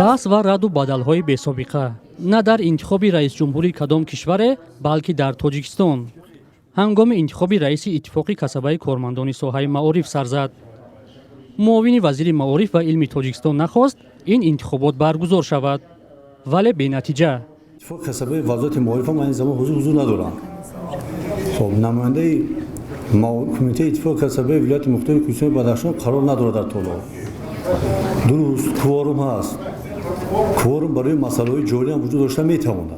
баҳс ва раду бадалҳои бесобиқа на дар интихоби раисҷумҳури кадом кишваре, балки дар Тоҷикистон. ҳангоми интихоби раиси иттифоқи касабаи кормандони соҳаи маориф сар зад. муовини вазири маориф ва илми Тоҷикистон нахост ин интихобот баргузор шавад, вале бенатиҷа. اتفاق کسبه وزارت معارف هم این زمان حضور ندارن. خب نماینده کمیته اتفاق کسبه ولایت مختار کوهستان بدخشان قرار نداره در طلاب. درست کوارم هست. کوارم برای مسائل جاری هم وجود داشته میتواند.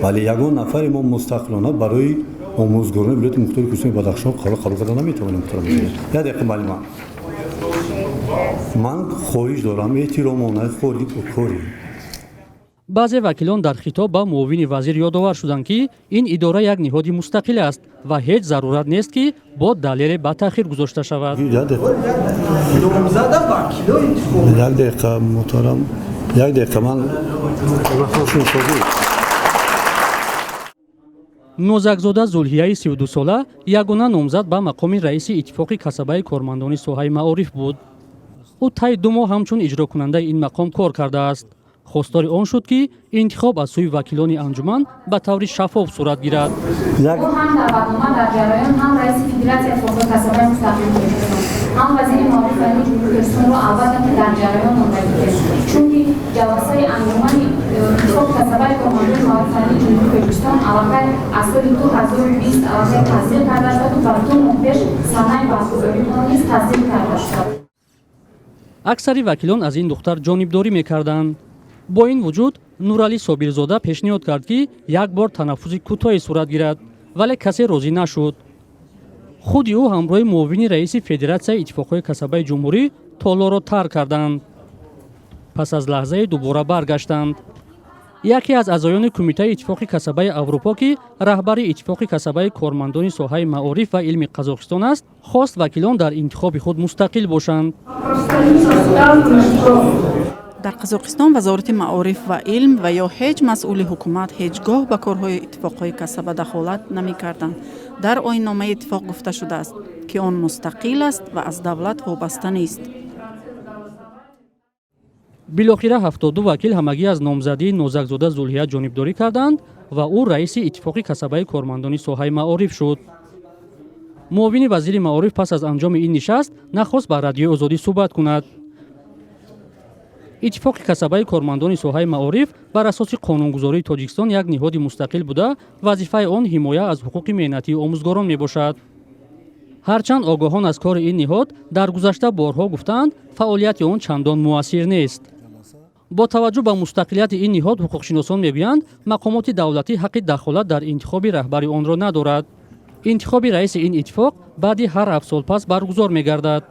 ولی یگان نفر ما مستقلانه برای آموزگاران ولایت مختار کوهستان بدخشان قرار دادن نمیتوانیم محترم. یه دقیقه معلومه. من خواهش دارم احترامانه کاری. баъзе вакилон дар хитоб ба муовини вазир ёдовар шуданд ки ин идора як ниҳоди мустақил аст ва ҳеҷ зарурат нест ки бо далере ба таъхир гузошта шавад. нозакзода зулҳияи 32 сола ягона номзад ба мақоми раиси иттифоқи касабаи кормандони соҳаи маориф буд. ӯ таи 2 моҳ ҳамчун иҷрокунандаи ин мақом кор кардааст. خواستار آن شد که انتخاب از سوی وکیلان انجمن به طور شفاف صورت گیرد. او هم دعوتنامه در جریان هم رئیس فدراسیون اتفاق کسبه مستقل کردند. هم وزیر معارف و جمهوری اسلامی رو البته که در جریان ماندگی است. چون که جلسه انجمن اتفاق کسبه کارمندان معارف و جمهوری اسلامی علاقه از سال 2020 علاقه تصدیق کرده شد و بر دو ماه پیش سنه برگزاری آن نیز تصدیق کرده شد. اکثر وکیلان از این دختر جانبداری می‌کردند. با این وجود نورعلی صابرزاده پیشنهاد کرد که یک بار تنفسی کوتاهی صورت گیرد، ولی کسی راضی نشد. خود او همراه معاون رئیس فدراسیون اتفاقهای کسبه جمهوری تالار را ترک کردند. پس از لحظه دوباره برگشتند. یکی از اعضایان کمیته اتفاقی کسبه اروپا که رهبر اتفاقی کسبه کارمندان ساحه معارف و علم قزاقستان است، خواست وکیلان در انتخاب خود مستقل باشند. در قزاقستان وزارت معارف و علم و یا هیچ مسئول حکومت هیچگاه به کارهای اتفاقهای کسبه دخالت نمی‌کردند. در آیین‌نامه اتفاق گفته شده است که آن مستقل است و از دولت وابسته نیست. بالاخره 72 وکیل همگی از نامزدی نازکزاده زلحیه جانبداری کردند و او رئیس اتفاقی کسبه کارمندان ساحه معارف شد. معاون وزیر معارف پس از انجام این نشست نخواست با رادیو آزادی صحبت کند. اتفاق کسبه کارمندان ساحه معارف بر اساس قانونگذاری تاجیکستان یک نهاد مستقل بوده، وظیفه آن حمایت از حقوق مهنتی آموزگاران میباشد. هرچند آگاهان از کار این نهاد در گذشته بارها گفتند فعالیت آن چندان مؤثر نیست. با توجه به مستقلیت این نهاد حقوقشناسان میگویند مقامات دولتی حق دخالت در انتخاب رهبر آن را ندارد. انتخاب رئیس این اتفاق بعد هر 7 سال پس برگزار میگردد.